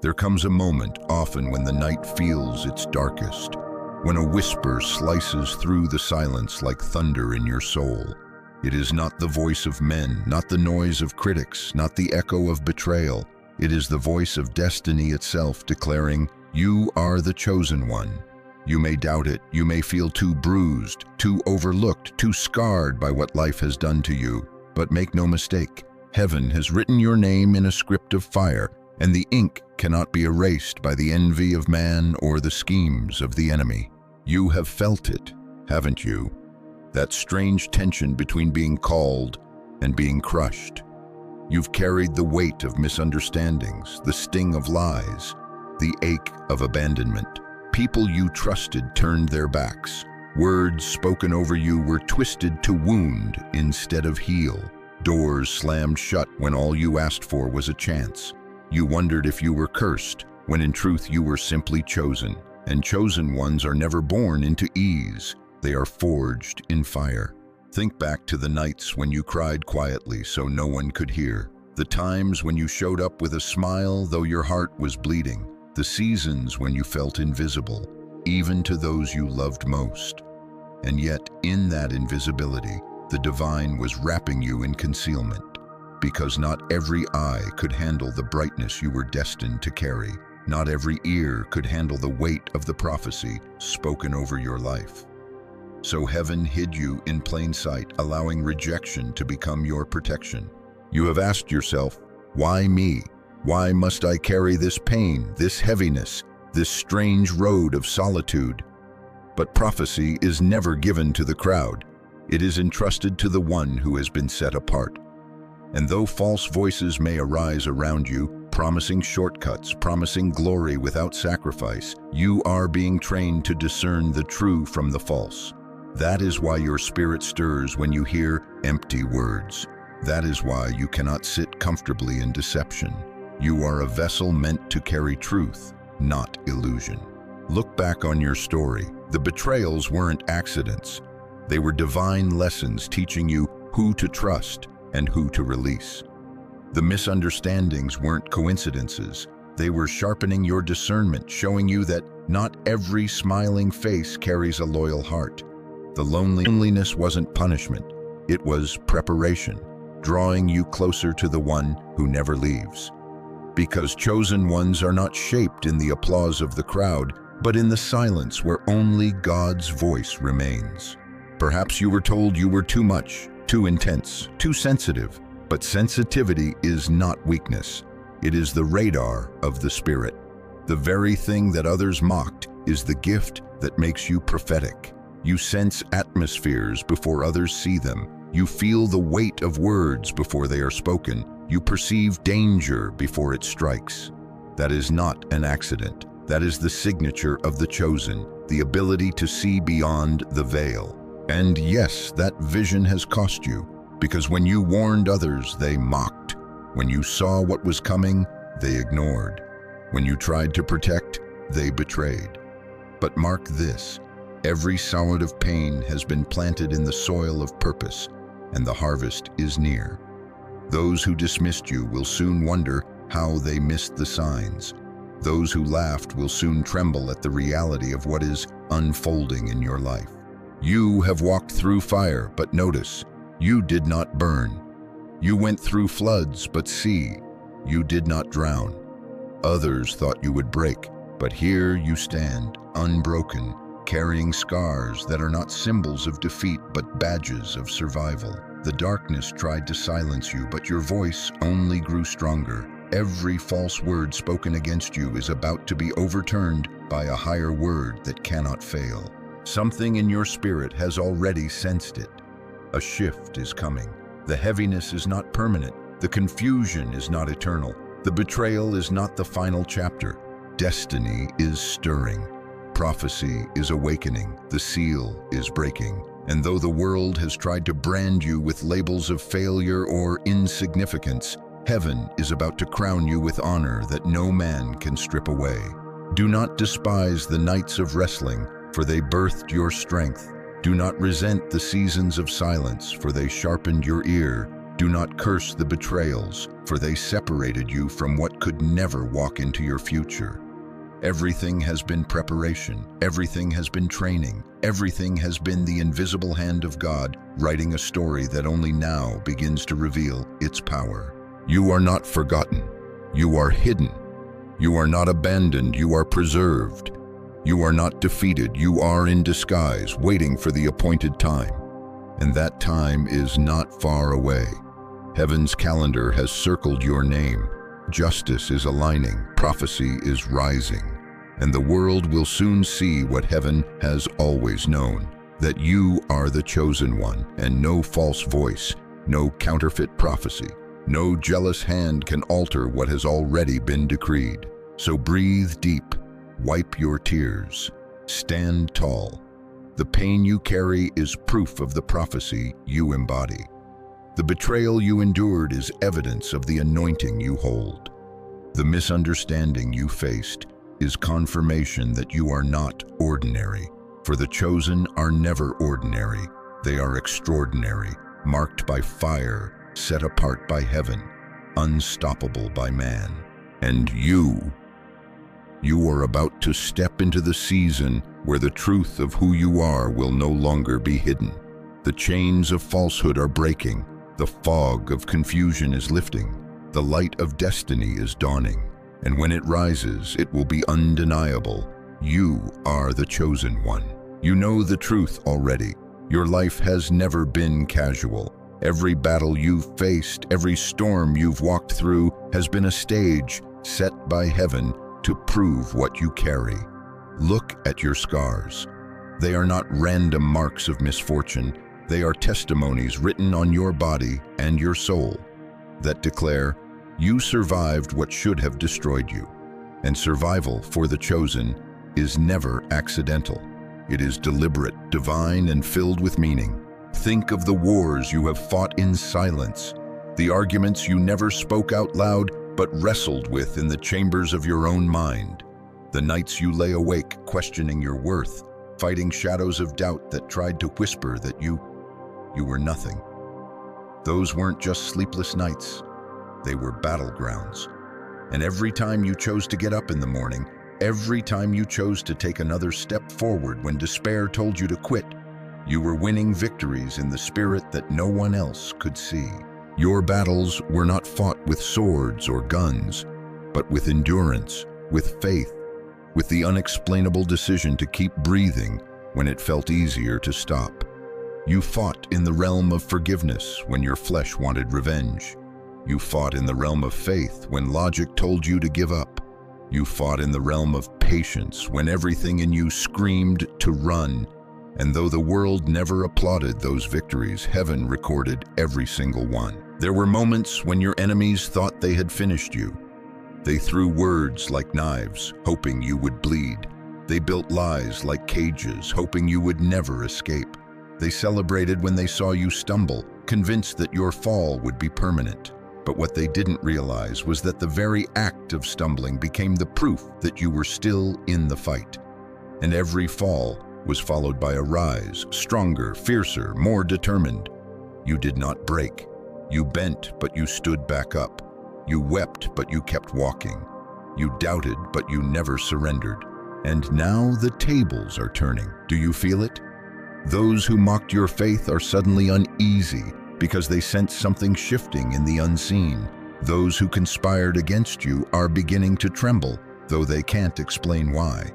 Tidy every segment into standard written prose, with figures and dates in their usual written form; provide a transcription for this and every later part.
There comes a moment, often when the night feels its darkest, when a whisper slices through the silence like thunder in your soul. It is not the voice of men, not the noise of critics, not the echo of betrayal. It is the voice of destiny itself declaring, "You are the chosen one." You may doubt it, you may feel too bruised, too overlooked, too scarred by what life has done to you. But make no mistake, heaven has written your name in a script of fire, and the ink cannot be erased by the envy of man or the schemes of the enemy. You have felt it, haven't you? That strange tension between being called and being crushed. You've carried the weight of misunderstandings, the sting of lies, the ache of abandonment. People you trusted turned their backs. Words spoken over you were twisted to wound instead of heal. Doors slammed shut when all you asked for was a chance. You wondered if you were cursed, when in truth you were simply chosen. And chosen ones are never born into ease. They are forged in fire. Think back to the nights when you cried quietly so no one could hear. The times when you showed up with a smile though your heart was bleeding. The seasons when you felt invisible, even to those you loved most. And yet, in that invisibility, the divine was wrapping you in concealment, because not every eye could handle the brightness you were destined to carry. Not every ear could handle the weight of the prophecy spoken over your life. So heaven hid you in plain sight, allowing rejection to become your protection. You have asked yourself, why me? Why must I carry this pain, this heaviness, this strange road of solitude? But prophecy is never given to the crowd. It is entrusted to the one who has been set apart. And though false voices may arise around you, promising shortcuts, promising glory without sacrifice, you are being trained to discern the true from the false. That is why your spirit stirs when you hear empty words. That is why you cannot sit comfortably in deception. You are a vessel meant to carry truth, not illusion. Look back on your story. The betrayals weren't accidents. They were divine lessons teaching you who to trust and who to release. The misunderstandings weren't coincidences. They were sharpening your discernment, showing you that not every smiling face carries a loyal heart. The loneliness wasn't punishment. It was preparation, drawing you closer to the one who never leaves. Because chosen ones are not shaped in the applause of the crowd, but in the silence where only God's voice remains. Perhaps you were told you were too much, too intense, too sensitive, but sensitivity is not weakness. It is the radar of the Spirit. The very thing that others mocked is the gift that makes you prophetic. You sense atmospheres before others see them. You feel the weight of words before they are spoken. You perceive danger before it strikes. That is not an accident. That is the signature of the chosen, the ability to see beyond the veil. And yes, that vision has cost you, because when you warned others, they mocked. When you saw what was coming, they ignored. When you tried to protect, they betrayed. But mark this, every sod of pain has been planted in the soil of purpose, and the harvest is near. Those who dismissed you will soon wonder how they missed the signs. Those who laughed will soon tremble at the reality of what is unfolding in your life. You have walked through fire, but notice, you did not burn. You went through floods, but see, you did not drown. Others thought you would break, but here you stand, unbroken, carrying scars that are not symbols of defeat, but badges of survival. The darkness tried to silence you, but your voice only grew stronger. Every false word spoken against you is about to be overturned by a higher word that cannot fail. Something in your spirit has already sensed it. A shift is coming. The heaviness is not permanent. The confusion is not eternal. The betrayal is not the final chapter. Destiny is stirring. Prophecy is awakening. The seal is breaking. And though the world has tried to brand you with labels of failure or insignificance, heaven is about to crown you with honor that no man can strip away. Do not despise the nights of wrestling, for they birthed your strength. Do not resent the seasons of silence, for they sharpened your ear. Do not curse the betrayals, for they separated you from what could never walk into your future. Everything has been preparation, everything has been training, everything has been the invisible hand of God writing a story that only now begins to reveal its power. You are not forgotten. You are hidden. You are not abandoned. You are preserved. You are not defeated. You are in disguise, waiting for the appointed time. And that time is not far away. Heaven's calendar has circled your name. Justice is aligning, prophecy is rising, and the world will soon see what heaven has always known, that you are the chosen one, and no false voice, no counterfeit prophecy, no jealous hand can alter what has already been decreed. So breathe deep, wipe your tears, stand tall. The pain you carry is proof of the prophecy you embody. The betrayal you endured is evidence of the anointing you hold. The misunderstanding you faced is confirmation that you are not ordinary, for the chosen are never ordinary. They are extraordinary, marked by fire, set apart by heaven, unstoppable by man. And you are about to step into the season where the truth of who you are will no longer be hidden. The chains of falsehood are breaking. The fog of confusion is lifting. The light of destiny is dawning. And when it rises, it will be undeniable. You are the chosen one. You know the truth already. Your life has never been casual. Every battle you've faced, every storm you've walked through has been a stage set by heaven to prove what you carry. Look at your scars. They are not random marks of misfortune. They are testimonies written on your body and your soul that declare you survived what should have destroyed you. And survival for the chosen is never accidental. It is deliberate, divine, and filled with meaning. Think of the wars you have fought in silence, the arguments you never spoke out loud but wrestled with in the chambers of your own mind, the nights you lay awake questioning your worth, fighting shadows of doubt that tried to whisper that you were nothing. Those weren't just sleepless nights, they were battlegrounds. And every time you chose to get up in the morning, every time you chose to take another step forward when despair told you to quit, you were winning victories in the spirit that no one else could see. Your battles were not fought with swords or guns, but with endurance, with faith, with the unexplainable decision to keep breathing when it felt easier to stop. You fought in the realm of forgiveness when your flesh wanted revenge. You fought in the realm of faith when logic told you to give up. You fought in the realm of patience when everything in you screamed to run. And though the world never applauded those victories, heaven recorded every single one. There were moments when your enemies thought they had finished you. They threw words like knives, hoping you would bleed. They built lies like cages, hoping you would never escape. They celebrated when they saw you stumble, convinced that your fall would be permanent. But what they didn't realize was that the very act of stumbling became the proof that you were still in the fight. And every fall was followed by a rise, stronger, fiercer, more determined. You did not break. You bent, but you stood back up. You wept, but you kept walking. You doubted, but you never surrendered. And now the tables are turning. Do you feel it? Those who mocked your faith are suddenly uneasy because they sense something shifting in the unseen. Those who conspired against you are beginning to tremble, though they can't explain why.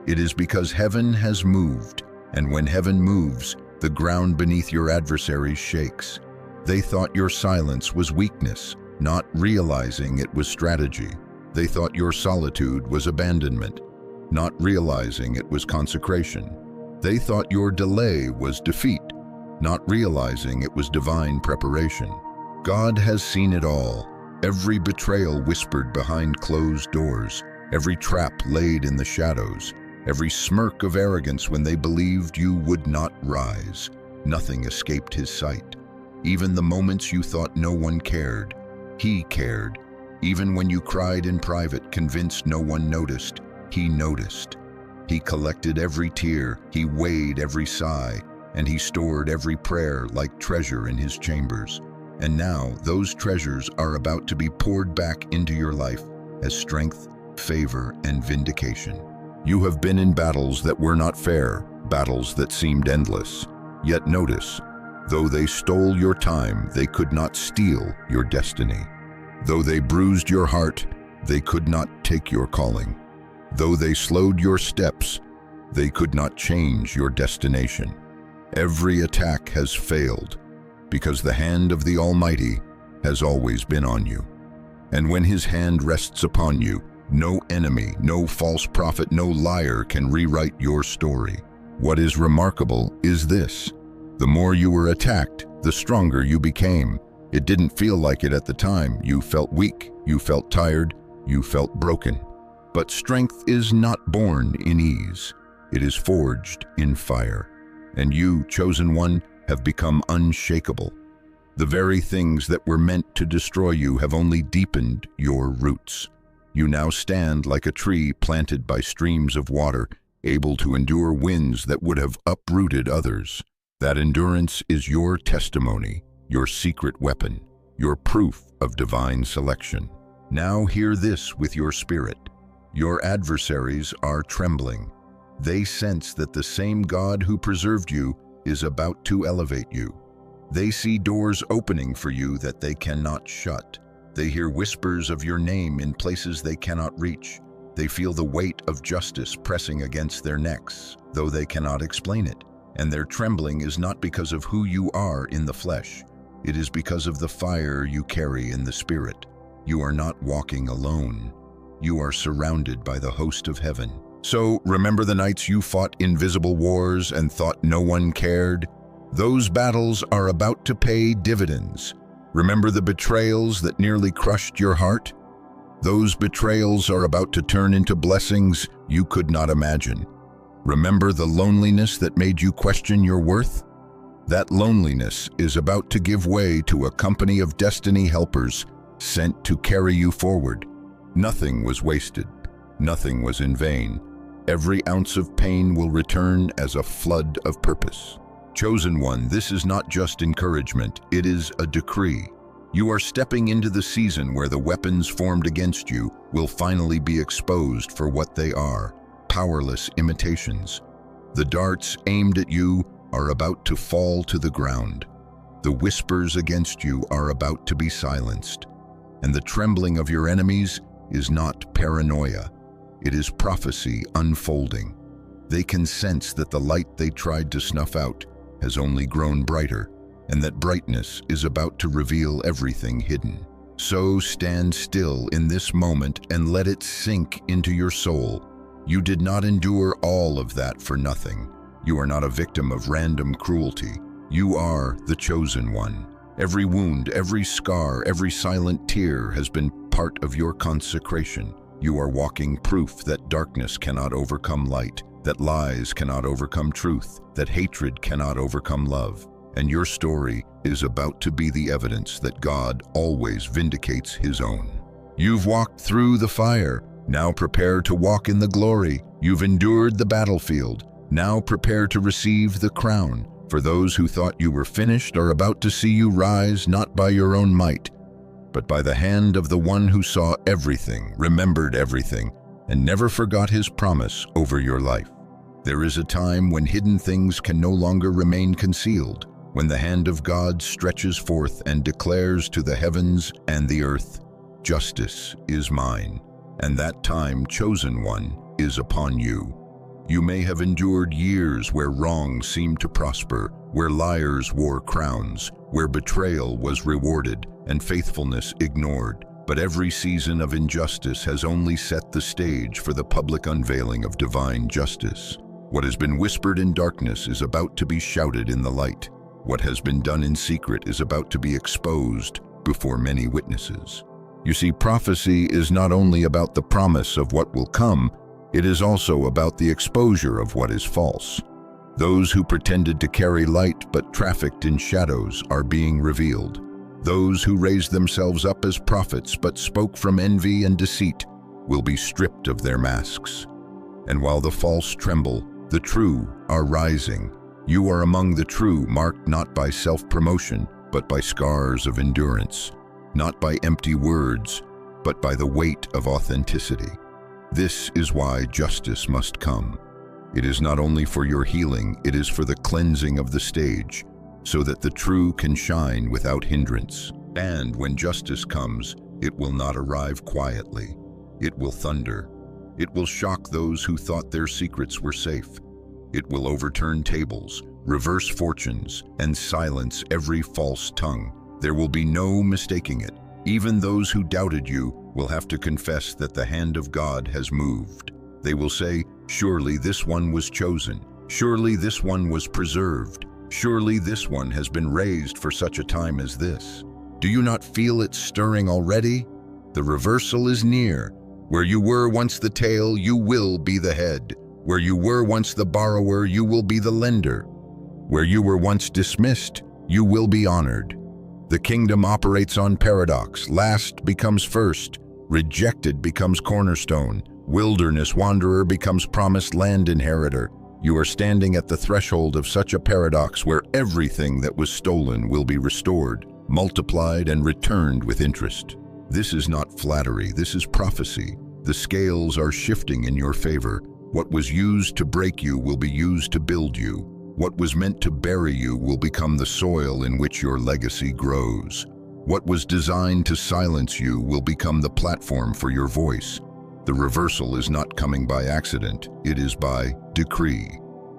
It is because heaven has moved, and when heaven moves, the ground beneath your adversaries shakes. They thought your silence was weakness, not realizing it was strategy. They thought your solitude was abandonment, not realizing it was consecration. They thought your delay was defeat, not realizing it was divine preparation. God has seen it all. Every betrayal whispered behind closed doors, every trap laid in the shadows, every smirk of arrogance when they believed you would not rise. Nothing escaped his sight. Even the moments you thought no one cared, he cared. Even when you cried in private, convinced no one noticed, he noticed. He collected every tear, he weighed every sigh, and he stored every prayer like treasure in his chambers. And now those treasures are about to be poured back into your life as strength, favor, and vindication. You have been in battles that were not fair, battles that seemed endless. Yet notice, though they stole your time, they could not steal your destiny. Though they bruised your heart, they could not take your calling. Though they slowed your steps, they could not change your destination. Every attack has failed, because the hand of the Almighty has always been on you. And when His hand rests upon you, no enemy, no false prophet, no liar can rewrite your story. What is remarkable is this: the more you were attacked, the stronger you became. It didn't feel like it at the time. You felt weak, you felt tired, you felt broken. But strength is not born in ease. It is forged in fire. And you, chosen one, have become unshakable. The very things that were meant to destroy you have only deepened your roots. You now stand like a tree planted by streams of water, able to endure winds that would have uprooted others. That endurance is your testimony, your secret weapon, your proof of divine selection. Now hear this with your spirit. Your adversaries are trembling. They sense that the same God who preserved you is about to elevate you. They see doors opening for you that they cannot shut. They hear whispers of your name in places they cannot reach. They feel the weight of justice pressing against their necks, though they cannot explain it. And their trembling is not because of who you are in the flesh. It is because of the fire you carry in the spirit. You are not walking alone. You are surrounded by the host of heaven. So remember the nights you fought invisible wars and thought no one cared? Those battles are about to pay dividends. Remember the betrayals that nearly crushed your heart? Those betrayals are about to turn into blessings you could not imagine. Remember the loneliness that made you question your worth? That loneliness is about to give way to a company of destiny helpers sent to carry you forward. Nothing was wasted. Nothing was in vain. Every ounce of pain will return as a flood of purpose. Chosen one, this is not just encouragement, it is a decree. You are stepping into the season where the weapons formed against you will finally be exposed for what they are: powerless imitations. The darts aimed at you are about to fall to the ground. The whispers against you are about to be silenced. And the trembling of your enemies is not paranoia. It is prophecy unfolding. They can sense that the light they tried to snuff out has only grown brighter, and that brightness is about to reveal everything hidden. So stand still in this moment and let it sink into your soul. You did not endure all of that for nothing. You are not a victim of random cruelty. You are the chosen one. Every wound, every scar, every silent tear has been part of your consecration. You are walking proof that darkness cannot overcome light, that lies cannot overcome truth, that hatred cannot overcome love. And your story is about to be the evidence that God always vindicates His own. You've walked through the fire. Now prepare to walk in the glory. You've endured the battlefield. Now prepare to receive the crown. For those who thought you were finished are about to see you rise not by your own might, but by the hand of the one who saw everything, remembered everything, and never forgot His promise over your life. There is a time when hidden things can no longer remain concealed, when the hand of God stretches forth and declares to the heavens and the earth, "Justice is mine." And that time, chosen one, is upon you. You may have endured years where wrong seemed to prosper, where liars wore crowns, where betrayal was rewarded and faithfulness ignored. But every season of injustice has only set the stage for the public unveiling of divine justice. What has been whispered in darkness is about to be shouted in the light. What has been done in secret is about to be exposed before many witnesses. You see, prophecy is not only about the promise of what will come, it is also about the exposure of what is false. Those who pretended to carry light but trafficked in shadows are being revealed. Those who raised themselves up as prophets but spoke from envy and deceit will be stripped of their masks. And while the false tremble, the true are rising. You are among the true, marked not by self-promotion, but by scars of endurance, not by empty words, but by the weight of authenticity. This is why justice must come. It is not only for your healing, it is for the cleansing of the stage, so that the true can shine without hindrance. And when justice comes, it will not arrive quietly. It will thunder. It will shock those who thought their secrets were safe. It will overturn tables, reverse fortunes, and silence every false tongue. There will be no mistaking it. Even those who doubted you will have to confess that the hand of God has moved. They will say, "Surely this one was chosen. Surely this one was preserved. Surely this one has been raised for such a time as this." Do you not feel it stirring already? The reversal is near. Where you were once the tail, you will be the head. Where you were once the borrower, you will be the lender. Where you were once dismissed, you will be honored. The kingdom operates on paradox. Last becomes first. Rejected becomes cornerstone. Wilderness wanderer becomes promised land inheritor. You are standing at the threshold of such a paradox where everything that was stolen will be restored, multiplied, and returned with interest. This is not flattery, this is prophecy. The scales are shifting in your favor. What was used to break you will be used to build you. What was meant to bury you will become the soil in which your legacy grows. What was designed to silence you will become the platform for your voice. The reversal is not coming by accident, it is by decree.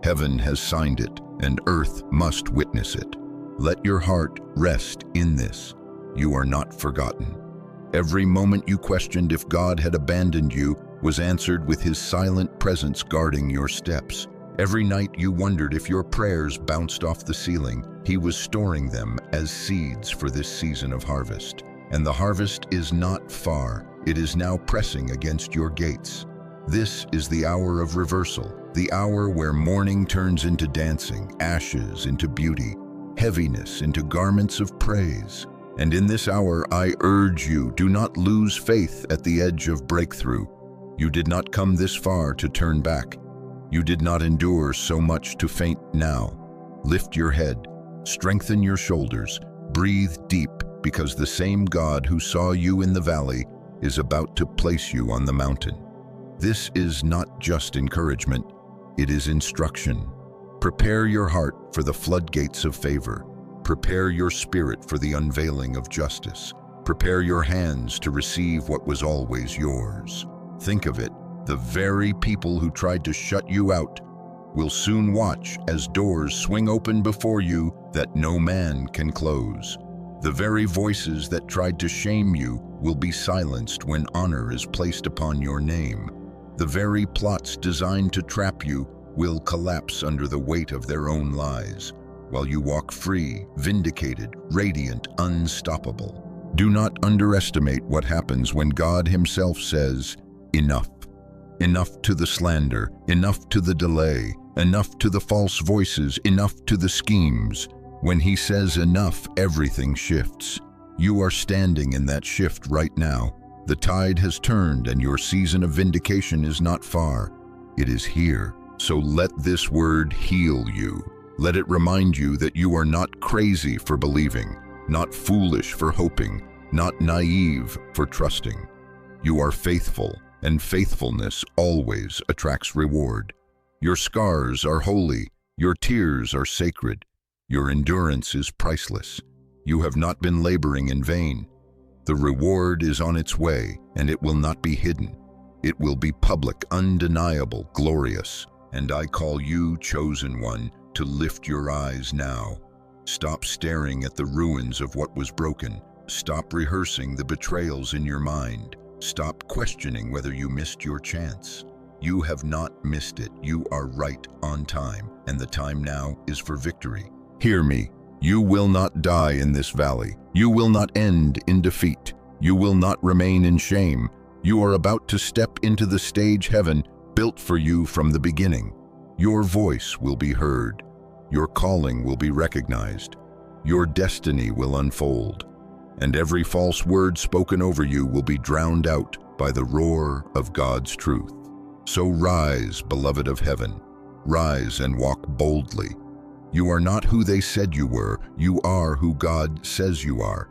Heaven has signed it, and earth must witness it. Let your heart rest in this. You are not forgotten. Every moment you questioned if God had abandoned you was answered with His silent presence guarding your steps. Every night you wondered if your prayers bounced off the ceiling, He was storing them as seeds for this season of harvest. And the harvest is not far. It is now pressing against your gates. This is the hour of reversal, the hour where mourning turns into dancing, ashes into beauty, heaviness into garments of praise. And in this hour, I urge you, do not lose faith at the edge of breakthrough. You did not come this far to turn back. You did not endure so much to faint now. Lift your head, strengthen your shoulders, breathe deep, because the same God who saw you in the valley is about to place you on the mountain. This is not just encouragement, it is instruction. Prepare your heart for the floodgates of favor. Prepare your spirit for the unveiling of justice. Prepare your hands to receive what was always yours. Think of it, the very people who tried to shut you out will soon watch as doors swing open before you that no man can close. The very voices that tried to shame you will be silenced when honor is placed upon your name. The very plots designed to trap you will collapse under the weight of their own lies, while you walk free, vindicated, radiant, unstoppable. Do not underestimate what happens when God Himself says, "Enough." Enough to the slander, enough to the delay, enough to the false voices, enough to the schemes. When He says enough, everything shifts. You are standing in that shift right now. The tide has turned and your season of vindication is not far. It is here. So let this word heal you. Let it remind you that you are not crazy for believing, not foolish for hoping, not naive for trusting. You are faithful, and faithfulness always attracts reward. Your scars are holy, your tears are sacred. Your endurance is priceless. You have not been laboring in vain. The reward is on its way, and it will not be hidden. It will be public, undeniable, glorious. And I call you, chosen one, to lift your eyes now. Stop staring at the ruins of what was broken. Stop rehearsing the betrayals in your mind. Stop questioning whether you missed your chance. You have not missed it. You are right on time, and the time now is for victory. Hear me. You will not die in this valley. You will not end in defeat. You will not remain in shame. You are about to step into the stage heaven built for you from the beginning. Your voice will be heard. Your calling will be recognized. Your destiny will unfold. And every false word spoken over you will be drowned out by the roar of God's truth. So rise, beloved of heaven. Rise and walk boldly. You are not who they said you were. You are who God says you are.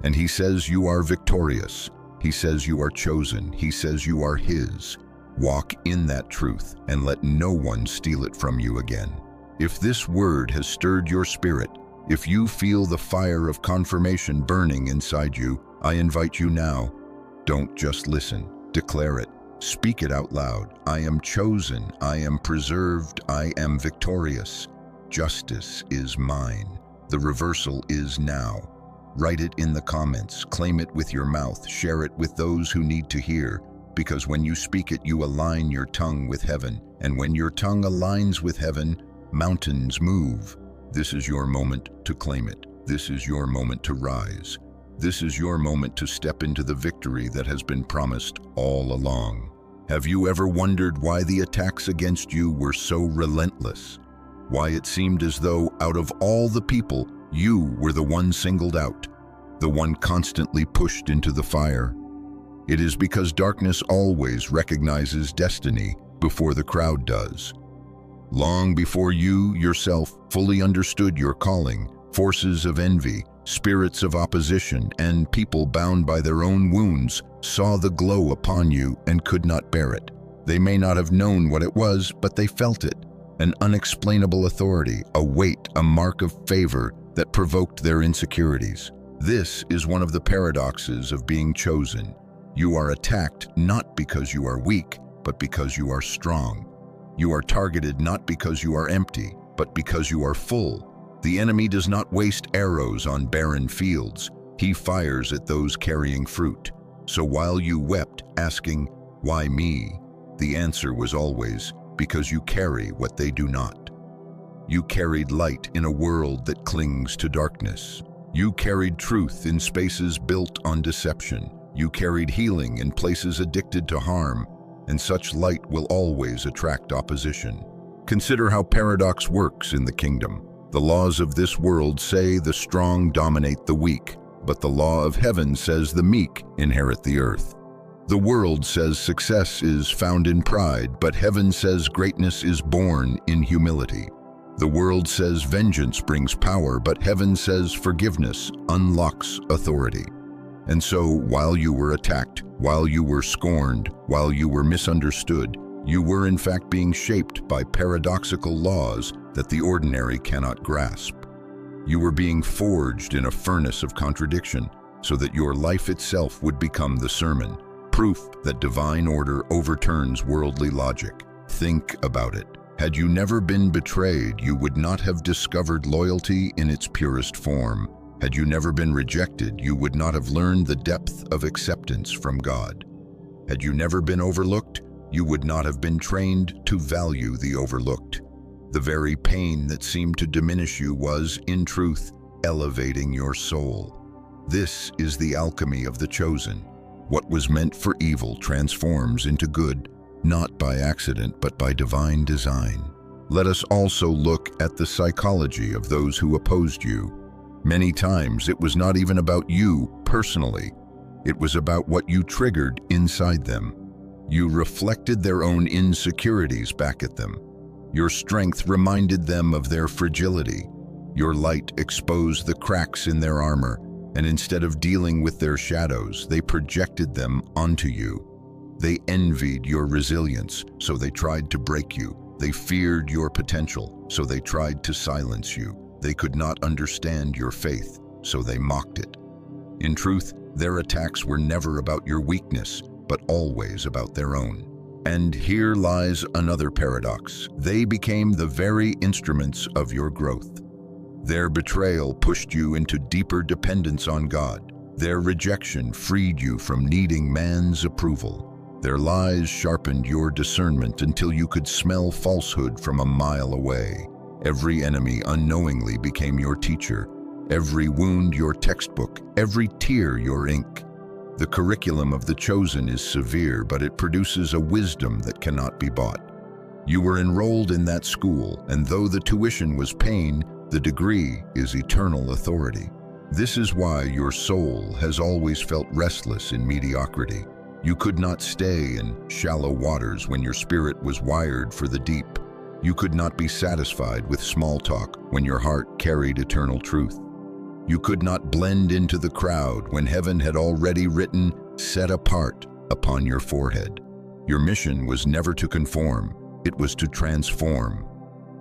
And He says you are victorious. He says you are chosen. He says you are His. Walk in that truth and let no one steal it from you again. If this word has stirred your spirit, if you feel the fire of confirmation burning inside you, I invite you now. Don't just listen. Declare it. Speak it out loud. I am chosen. I am preserved. I am victorious. Justice is mine. The reversal is now. Write it in the comments. Claim it with your mouth. Share it with those who need to hear. Because when you speak it, you align your tongue with heaven. And when your tongue aligns with heaven, mountains move. This is your moment to claim it. This is your moment to rise. This is your moment to step into the victory that has been promised all along. Have you ever wondered why the attacks against you were so relentless? Why it seemed as though out of all the people, you were the one singled out, the one constantly pushed into the fire? It is because darkness always recognizes destiny before the crowd does. Long before you yourself fully understood your calling, forces of envy, spirits of opposition, and people bound by their own wounds saw the glow upon you and could not bear it. They may not have known what it was, but they felt it, an unexplainable authority, a weight, a mark of favor that provoked their insecurities. This is one of the paradoxes of being chosen. You are attacked not because you are weak, but because you are strong. You are targeted not because you are empty, but because you are full. The enemy does not waste arrows on barren fields. He fires at those carrying fruit. So while you wept, asking, "Why me?" the answer was always, because you carry what they do not. You carried light in a world that clings to darkness. You carried truth in spaces built on deception. You carried healing in places addicted to harm, and such light will always attract opposition. Consider how paradox works in the kingdom. The laws of this world say the strong dominate the weak, but the law of heaven says the meek inherit the earth. The world says success is found in pride, but heaven says greatness is born in humility. The world says vengeance brings power, but heaven says forgiveness unlocks authority. And so, while you were attacked, while you were scorned, while you were misunderstood, you were in fact being shaped by paradoxical laws that the ordinary cannot grasp. You were being forged in a furnace of contradiction, so that your life itself would become the sermon, proof that divine order overturns worldly logic. Think about it. Had you never been betrayed, you would not have discovered loyalty in its purest form. Had you never been rejected, you would not have learned the depth of acceptance from God. Had you never been overlooked, you would not have been trained to value the overlooked. The very pain that seemed to diminish you was, in truth, elevating your soul. This is the alchemy of the chosen. What was meant for evil transforms into good, not by accident, but by divine design. Let us also look at the psychology of those who opposed you. Many times it was not even about you personally. It was about what you triggered inside them. You reflected their own insecurities back at them. Your strength reminded them of their fragility. Your light exposed the cracks in their armor, and instead of dealing with their shadows, they projected them onto you. They envied your resilience, so they tried to break you. They feared your potential, so they tried to silence you. They could not understand your faith, so they mocked it. In truth, their attacks were never about your weakness, but always about their own. And here lies another paradox. They became the very instruments of your growth. Their betrayal pushed you into deeper dependence on God. Their rejection freed you from needing man's approval. Their lies sharpened your discernment until you could smell falsehood from a mile away. Every enemy unknowingly became your teacher, every wound your textbook, every tear your ink. The curriculum of the chosen is severe, but it produces a wisdom that cannot be bought. You were enrolled in that school, and though the tuition was pain, the degree is eternal authority. This is why your soul has always felt restless in mediocrity. You could not stay in shallow waters when your spirit was wired for the deep. You could not be satisfied with small talk when your heart carried eternal truth. You could not blend into the crowd when heaven had already written, "Set apart," upon your forehead. Your mission was never to conform, it was to transform.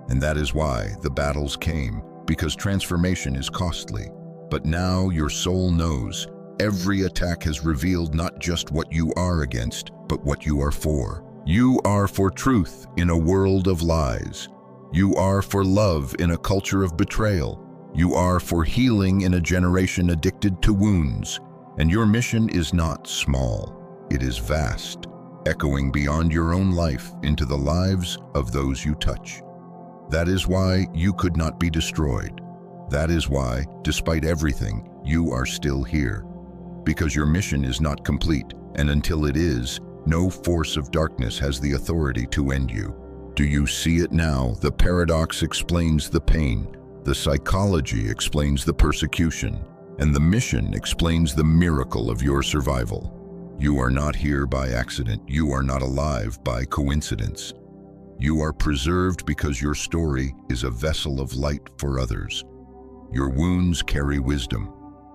And that is why the battles came, because transformation is costly. But now your soul knows, every attack has revealed not just what you are against, but what you are for. You are for truth in a world of lies. You are for love in a culture of betrayal. You are for healing in a generation addicted to wounds. And your mission is not small, it is vast, echoing beyond your own life into the lives of those you touch. That is why you could not be destroyed. That is why, despite everything, you are still here. Because your mission is not complete, and until it is, no force of darkness has the authority to end you. Do you see it now? The paradox explains the pain, the psychology explains the persecution, and the mission explains the miracle of your survival. You are not here by accident. You are not alive by coincidence. You are preserved because your story is a vessel of light for others. Your wounds carry wisdom.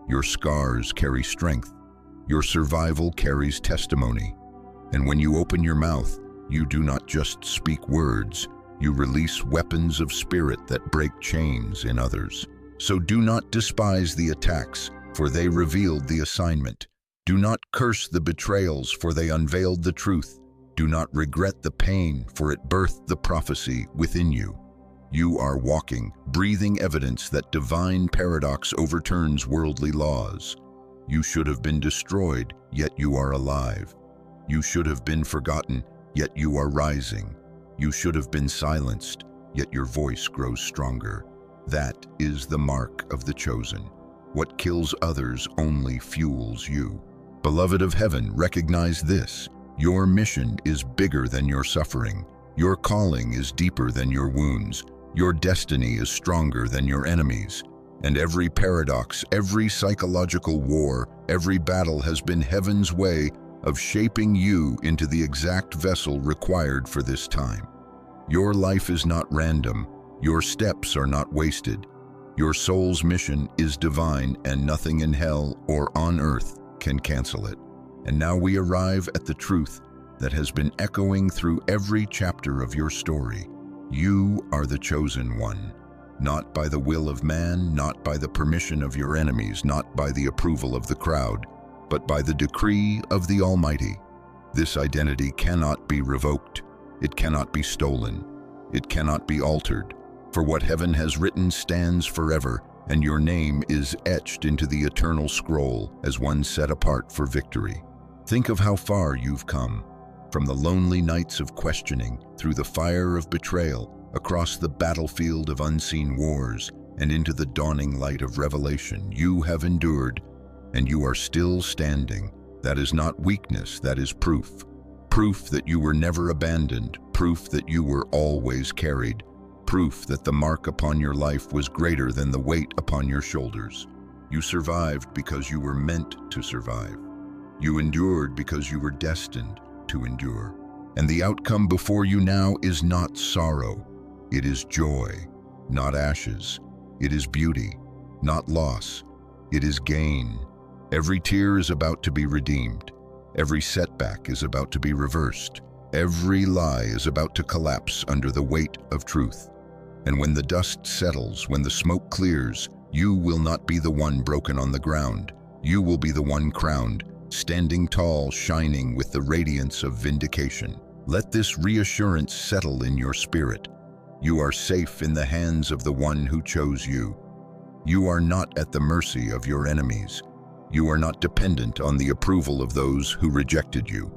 Your scars carry strength. Your survival carries testimony. And when you open your mouth, you do not just speak words, you release weapons of spirit that break chains in others. So do not despise the attacks, for they revealed the assignment. Do not curse the betrayals, for they unveiled the truth. Do not regret the pain, for it birthed the prophecy within you. You are walking, breathing evidence that divine paradox overturns worldly laws. You should have been destroyed, yet you are alive. You should have been forgotten, yet you are rising. You should have been silenced, yet your voice grows stronger. That is the mark of the chosen. What kills others only fuels you. Beloved of heaven, recognize this. Your mission is bigger than your suffering. Your calling is deeper than your wounds. Your destiny is stronger than your enemies. And every paradox, every psychological war, every battle has been heaven's way of shaping you into the exact vessel required for this time. Your life is not random. Your steps are not wasted. Your soul's mission is divine, and nothing in hell or on earth can cancel it. And now we arrive at the truth that has been echoing through every chapter of your story. You are the chosen one, not by the will of man, not by the permission of your enemies, not by the approval of the crowd, but by the decree of the Almighty. This identity cannot be revoked. It cannot be stolen. It cannot be altered. For what heaven has written stands forever, and your name is etched into the eternal scroll as one set apart for victory. Think of how far you've come, from the lonely nights of questioning, through the fire of betrayal, across the battlefield of unseen wars, and into the dawning light of revelation. You have endured, and you are still standing. That is not weakness, that is proof. Proof that you were never abandoned, proof that you were always carried, proof that the mark upon your life was greater than the weight upon your shoulders. You survived because you were meant to survive. You endured because you were destined to endure. And the outcome before you now is not sorrow. It is joy, not ashes. It is beauty, not loss. It is gain. Every tear is about to be redeemed. Every setback is about to be reversed. Every lie is about to collapse under the weight of truth. And when the dust settles, when the smoke clears, you will not be the one broken on the ground. You will be the one crowned, standing tall, shining with the radiance of vindication. Let this reassurance settle in your spirit. You are safe in the hands of the one who chose you. You are not at the mercy of your enemies. You are not dependent on the approval of those who rejected you.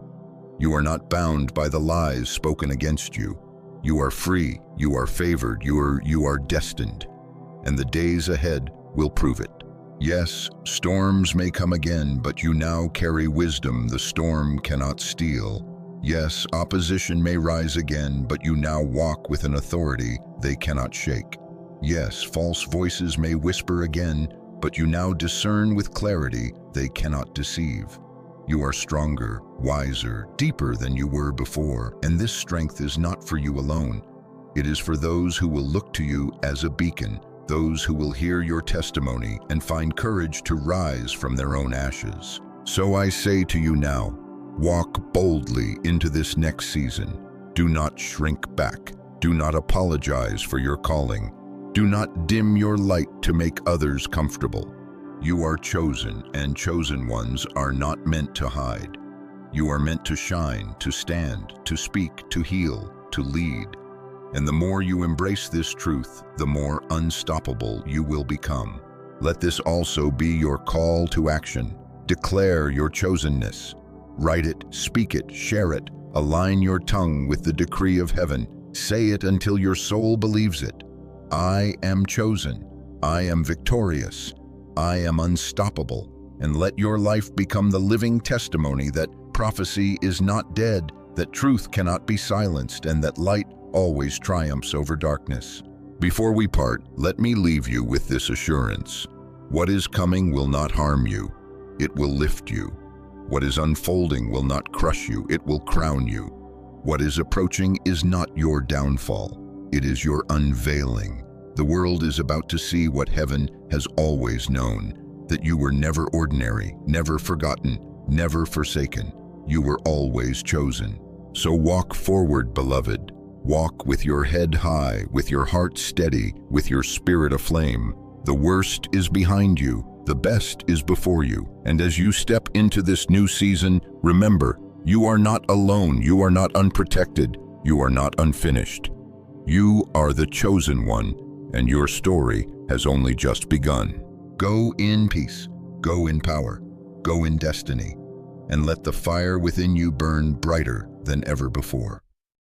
You are not bound by the lies spoken against you. You are free, you are favored, you are destined. And the days ahead will prove it. Yes, storms may come again, but you now carry wisdom the storm cannot steal. Yes, opposition may rise again, but you now walk with an authority they cannot shake. Yes, false voices may whisper again, but you now discern with clarity they cannot deceive. You are stronger, wiser, deeper than you were before, and this strength is not for you alone. It is for those who will look to you as a beacon, those who will hear your testimony and find courage to rise from their own ashes. So I say to you now, walk boldly into this next season. Do not shrink back. Do not apologize for your calling. Do not dim your light to make others comfortable. You are chosen, and chosen ones are not meant to hide. You are meant to shine, to stand, to speak, to heal, to lead. And the more you embrace this truth, the more unstoppable you will become. Let this also be your call to action. Declare your chosenness. Write it, speak it, share it. Align your tongue with the decree of heaven. Say it until your soul believes it. I am chosen. I am victorious. I am unstoppable. And let your life become the living testimony that prophecy is not dead, that truth cannot be silenced, and that light always triumphs over darkness. Before we part, let me leave you with this assurance. What is coming will not harm you. It will lift you. What is unfolding will not crush you. It will crown you. What is approaching is not your downfall. It is your unveiling. The world is about to see what heaven has always known, that you were never ordinary, never forgotten, never forsaken. You were always chosen. So walk forward, beloved. Walk with your head high, with your heart steady, with your spirit aflame. The worst is behind you. The best is before you. And as you step into this new season, remember, you are not alone. You are not unprotected. You are not unfinished. You are the chosen one, and your story has only just begun. Go in peace. Go in power. Go in destiny. And let the fire within you burn brighter than ever before.